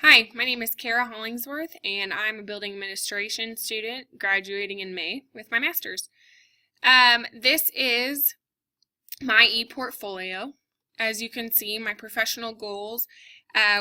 Hi, my name is Kara Hollingsworth, and I'm a building administration student graduating in May with my master's. This is my e-portfolio. As you can see, my professional goals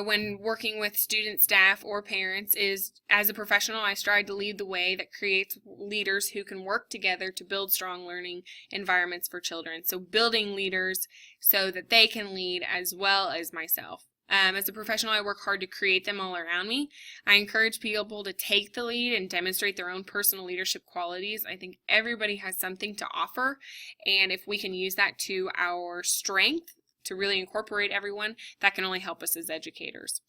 when working with student, staff, or parents is, as a professional, I strive to lead the way that creates leaders who can work together to build strong learning environments for children. So building leaders so that they can lead as well as myself. As a professional, I work hard to create them all around me. I encourage people to take the lead and demonstrate their own personal leadership qualities. I think everybody has something to offer, and if we can use that to our strength, to really incorporate everyone, that can only help us as educators.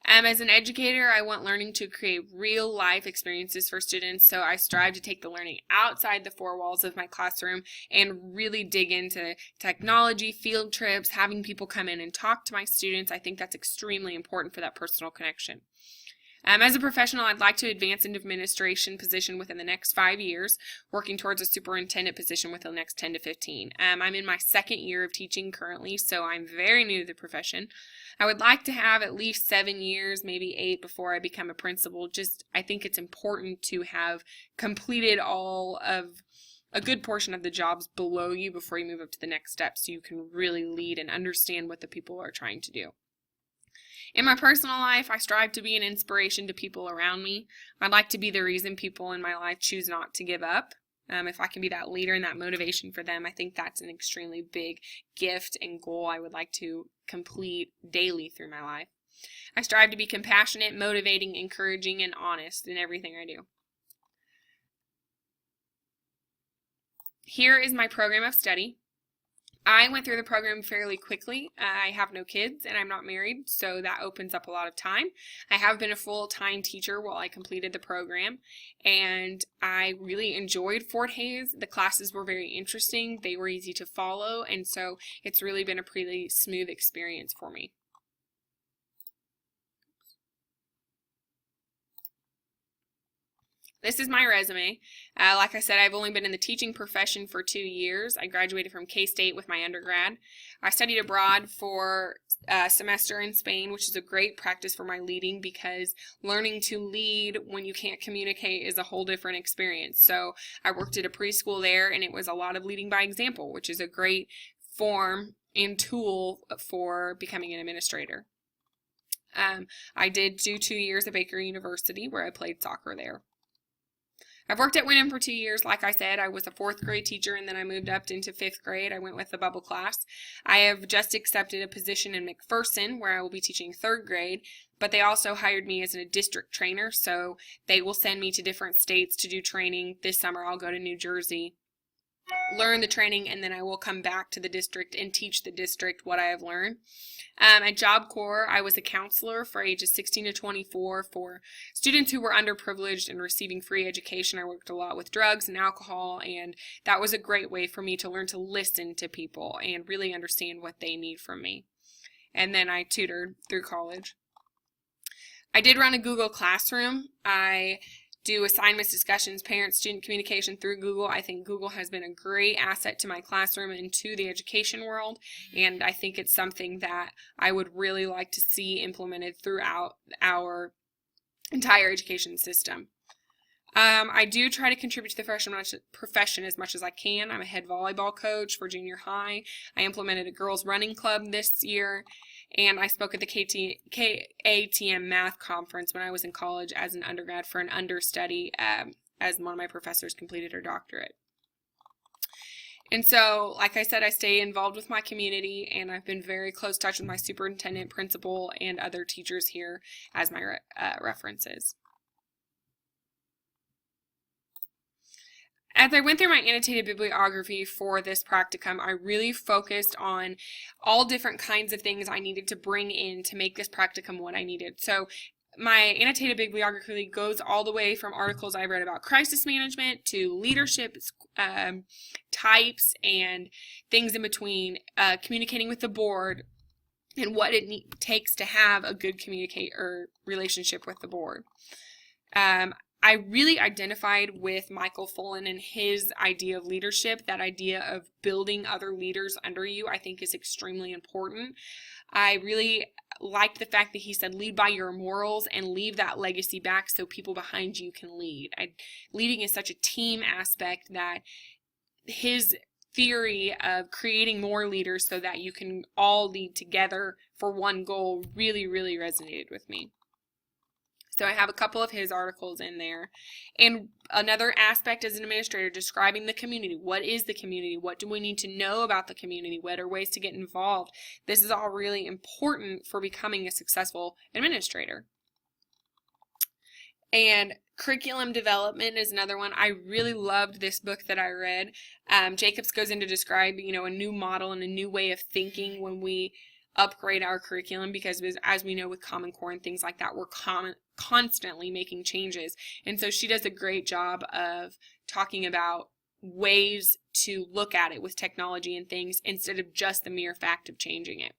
As an educator, I want learning to create real life experiences for students, so I strive to take the learning outside the four walls of my classroom and really dig into technology, field trips, having people come in and talk to my students. I think that's extremely important for that personal connection. As a professional, I'd like to advance into administration position within the next 5 years, working towards a superintendent position within the next 10 to 15. I'm in my second year of teaching currently, so I'm very new to the profession. I would like to have at least 7 years, maybe 8, before I become a principal. I think it's important to have completed all of a good portion of the jobs below you before you move up to the next step, so you can really lead and understand what the people are trying to do. In my personal life, I strive to be an inspiration to people around me. I'd like to be the reason people in my life choose not to give up. If I can be that leader and that motivation for them, I think that's an extremely big gift and goal I would like to complete daily through my life. I strive to be compassionate, motivating, encouraging, and honest in everything I do. Here is my program of study. I went through the program fairly quickly. I have no kids and I'm not married, so that opens up a lot of time. I have been a full-time teacher while I completed the program, and I really enjoyed Fort Hays. The classes were very interesting, they were easy to follow, and so it's really been a pretty smooth experience for me. This is my resume. Like I said, I've only been in the teaching profession for 2 years. I graduated from K-State with my undergrad. I studied abroad for a semester in Spain, which is a great practice for my leading, because learning to lead when you can't communicate is a whole different experience. So I worked at a preschool there, and it was a lot of leading by example, which is a great form and tool for becoming an administrator. I did do 2 years at Baker University, where I played soccer there. I've worked at Wyndham for 2 years. Like I said, I was a 4th grade teacher, and then I moved up into 5th grade. I went with the bubble class. I have just accepted a position in McPherson where I will be teaching 3rd grade, but they also hired me as a district trainer, so they will send me to different states to do training. This summer I'll go to New Jersey, learn the training, and then I will come back to the district and teach the district what I have learned. At Job Corps, I was a counselor for ages 16 to 24 for students who were underprivileged and receiving free education. I worked a lot with drugs and alcohol, and that was a great way for me to learn to listen to people and really understand what they need from me. And then I tutored through college. I did run a Google Classroom. I do assignments, discussions, parent-student communication through Google. I think Google has been a great asset to my classroom and to the education world, and I think it's something that I would really like to see implemented throughout our entire education system. I do try to contribute to the profession as much as I can. I'm a head volleyball coach for junior high. I implemented a girls running club this year, and I spoke at the KATM math conference when I was in college as an undergrad for an understudy as one of my professors completed her doctorate. And so, like I said, I stay involved with my community, and I've been very close touch with my superintendent, principal, and other teachers here as my references. As I went through my annotated bibliography for this practicum, I really focused on all different kinds of things I needed to bring in to make this practicum what I needed. So my annotated bibliography goes all the way from articles I read about crisis management to leadership types and things in between, communicating with the board, and what it takes to have a good relationship with the board. I really identified with Michael Fullen and his idea of leadership. That idea of building other leaders under you, I think, is extremely important. I really liked the fact that he said, lead by your morals and leave that legacy back so people behind you can lead. Leading is such a team aspect that his theory of creating more leaders so that you can all lead together for one goal really, really resonated with me. So I have a couple of his articles in there. And another aspect as an administrator, describing the community. What is the community? What do we need to know about the community? What are ways to get involved? This is all really important for becoming a successful administrator. And curriculum development is another one. I really loved this book that I read. Jacobs goes in to describe, a new model and a new way of thinking when we upgrade our curriculum, because as we know with Common Core and things like that, we're constantly making changes. And so she does a great job of talking about ways to look at it with technology and things instead of just the mere fact of changing it.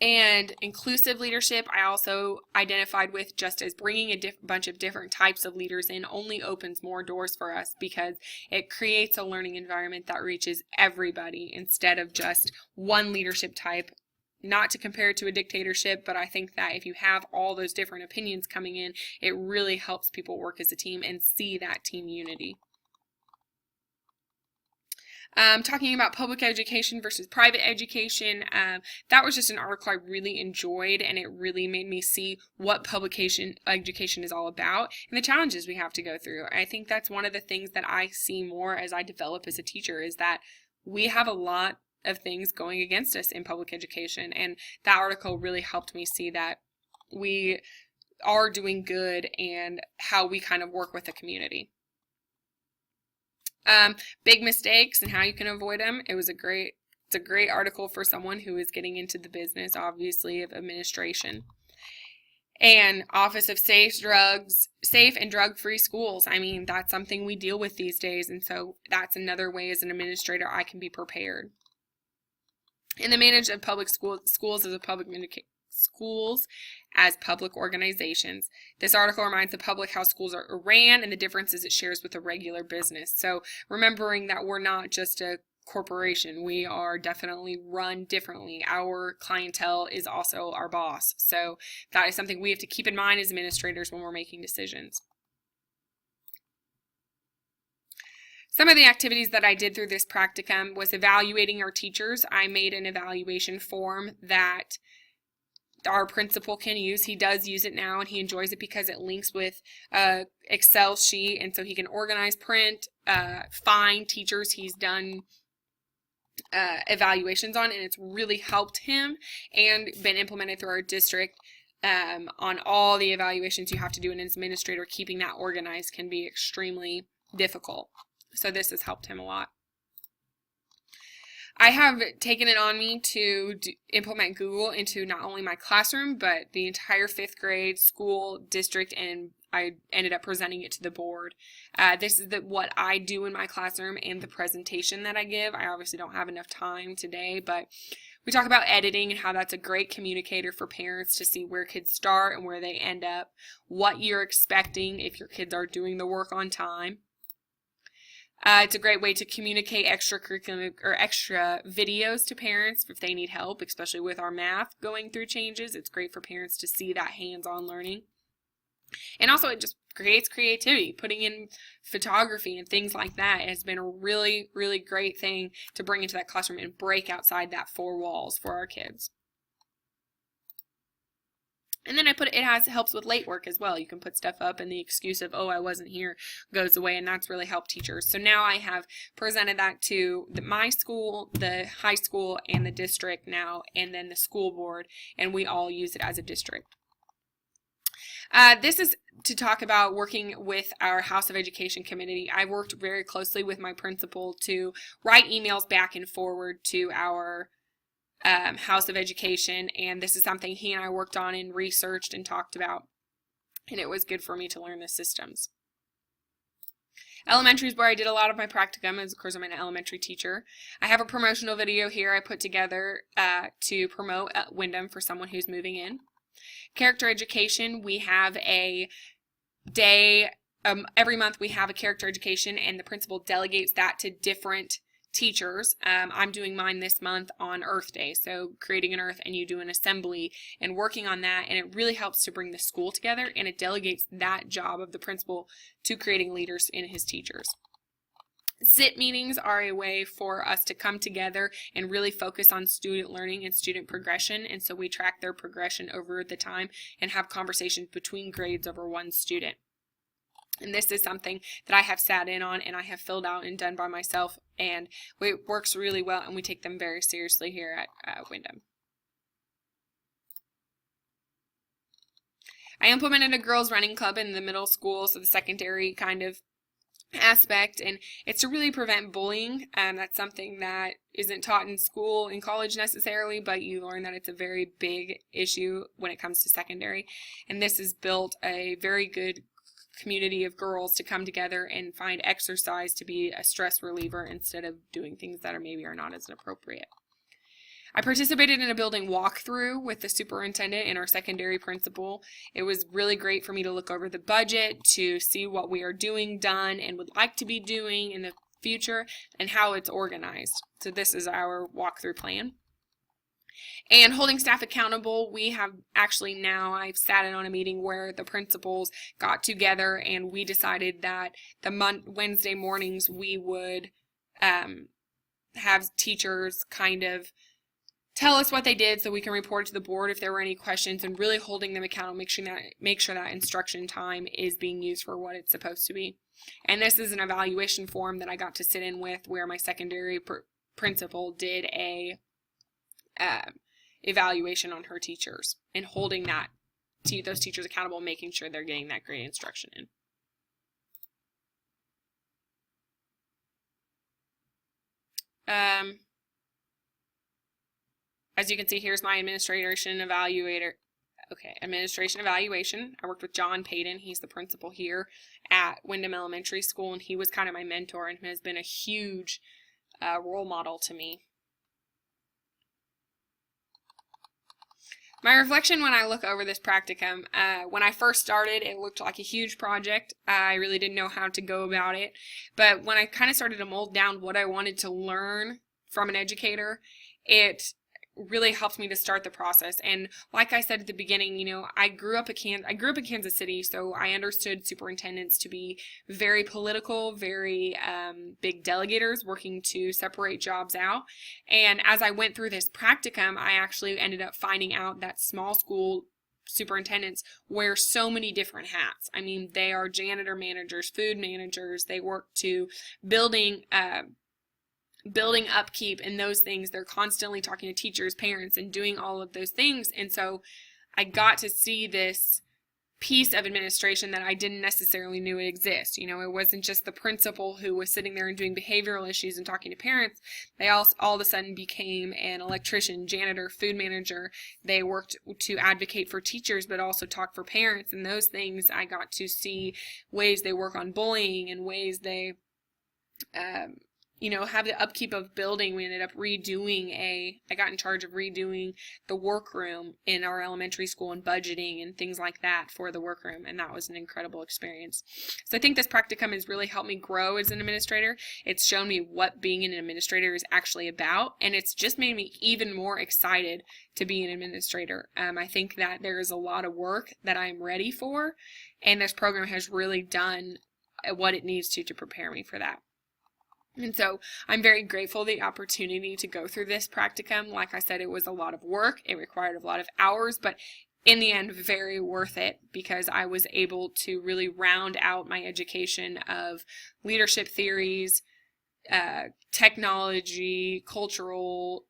And inclusive leadership, I also identified with just as bringing a bunch of different types of leaders in only opens more doors for us, because it creates a learning environment that reaches everybody instead of just one leadership type. Not to compare it to a dictatorship, but I think that if you have all those different opinions coming in, it really helps people work as a team and see that team unity. Talking about public education versus private education, that was just an article I really enjoyed, and it really made me see what public education is all about and the challenges we have to go through. I think that's one of the things that I see more as I develop as a teacher, is that we have a lot of things going against us in public education, and that article really helped me see that we are doing good and how we kind of work with the community. Big mistakes and how you can avoid them. It's a great article for someone who is getting into the business, obviously, of administration. And Office of Safe and Drug-Free Schools. I mean, that's something we deal with these days, and so that's another way as an administrator I can be prepared. And the management of public schools as public organizations. This article reminds the public how schools are ran and the differences it shares with a regular business. So remembering that we're not just a corporation, we are definitely run differently. Our clientele is also our boss. So that is something we have to keep in mind as administrators when we're making decisions. Some of the activities that I did through this practicum was evaluating our teachers. I made an evaluation form that our principal can use. He does use it now, and he enjoys it because it links with an Excel sheet, and so he can organize, print, find teachers he's done evaluations on, and it's really helped him and been implemented through our district. On all the evaluations you have to do, and as an administrator, keeping that organized can be extremely difficult. So this has helped him a lot. I have taken it on me to implement Google into not only my classroom, but the entire 5th grade school district, and I ended up presenting it to the board. This is what I do in my classroom and the presentation that I give. I obviously don't have enough time today, but we talk about editing and how that's a great communicator for parents to see where kids start and where they end up, what you're expecting if your kids are doing the work on time. It's a great way to communicate extracurricular or extra videos to parents if they need help, especially with our math going through changes. It's great for parents to see that hands-on learning. And also it just creates creativity. Putting in photography and things like that has been a really, really great thing to bring into that classroom and break outside that 4 walls for our kids. And then helps with late work as well. You can put stuff up and the excuse of, oh, I wasn't here goes away, and that's really helped teachers. So now I have presented that to my school, the high school, and the district now, and then the school board, and we all use it as a district. This is to talk about working with our House of Education committee. I worked very closely with my principal to write emails back and forward to our House of Education, and this is something he and I worked on and researched and talked about, and it was good for me to learn the systems. Elementary is where I did a lot of my practicum, as of course I'm an elementary teacher. I have a promotional video here I put together to promote Wyndham for someone who's moving in. Character education, we have a day, every month we have a character education, and the principal delegates that to different teachers. I'm doing mine this month on Earth Day, so creating an earth and you do an assembly and working on that, and it really helps to bring the school together, and it delegates that job of the principal to creating leaders in his teachers. SIT meetings are a way for us to come together and really focus on student learning and student progression, and so we track their progression over the time and have conversations between grades over one student. And this is something that I have sat in on and I have filled out and done by myself, and it works really well, and we take them very seriously here at Windham. I implemented a girls running club in the middle school, so the secondary kind of aspect, and it's to really prevent bullying. That's something that isn't taught in school, in college necessarily, but you learn that it's a very big issue when it comes to secondary, and this has built a very good community of girls to come together and find exercise to be a stress reliever instead of doing things that are not as appropriate. I participated in a building walkthrough with the superintendent and our secondary principal. It was really great for me to look over the budget, to see what we are doing done and would like to be doing in the future, and how it's organized. So this is our walkthrough plan. And holding staff accountable, we have actually now, I've sat in on a meeting where the principals got together and we decided that the Wednesday mornings we would have teachers kind of tell us what they did so we can report to the board if there were any questions, and really holding them accountable, make sure that instruction time is being used for what it's supposed to be. And this is an evaluation form that I got to sit in with, where my secondary principal did a evaluation on her teachers and holding those teachers accountable, making sure they're getting that great instruction in. As you can see, here's my administration evaluation. I worked with John Payton. He's the principal here at Windham Elementary School, and he was kind of my mentor and has been a huge role model to me. My reflection when I look over this practicum, when I first started, it looked like a huge project. I really didn't know how to go about it. But when I kind of started to mold down what I wanted to learn from an educator, it really helped me to start the process. And like I said at the beginning, I grew up in Kansas City, so I understood superintendents to be very political, very big delegators working to separate jobs out. And as I went through this practicum, I actually ended up finding out that small school superintendents wear so many different hats. I mean, they are janitor managers, food managers, they work to building upkeep and those things. They're constantly talking to teachers, parents, and doing all of those things. And so I got to see this piece of administration that I didn't necessarily knew it exist. It wasn't just the principal who was sitting there and doing behavioral issues and talking to parents. They all of a sudden became an electrician, janitor, food manager. They worked to advocate for teachers, but also talk for parents, and those things. I got to see ways they work on bullying and ways they have the upkeep of building. We ended up I got in charge of redoing the workroom in our elementary school and budgeting and things like that for the workroom, and that was an incredible experience. So I think this practicum has really helped me grow as an administrator. It's shown me what being an administrator is actually about, and it's just made me even more excited to be an administrator. I think that there is a lot of work that I'm ready for, and this program has really done what it needs to prepare me for that. And so I'm very grateful for the opportunity to go through this practicum. Like I said, it was a lot of work. It required a lot of hours, but in the end, very worth it, because I was able to really round out my education of leadership theories, technology, cultural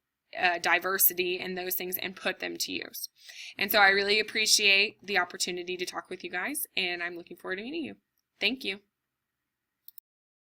diversity, and those things, and put them to use. And so I really appreciate the opportunity to talk with you guys, and I'm looking forward to meeting you. Thank you.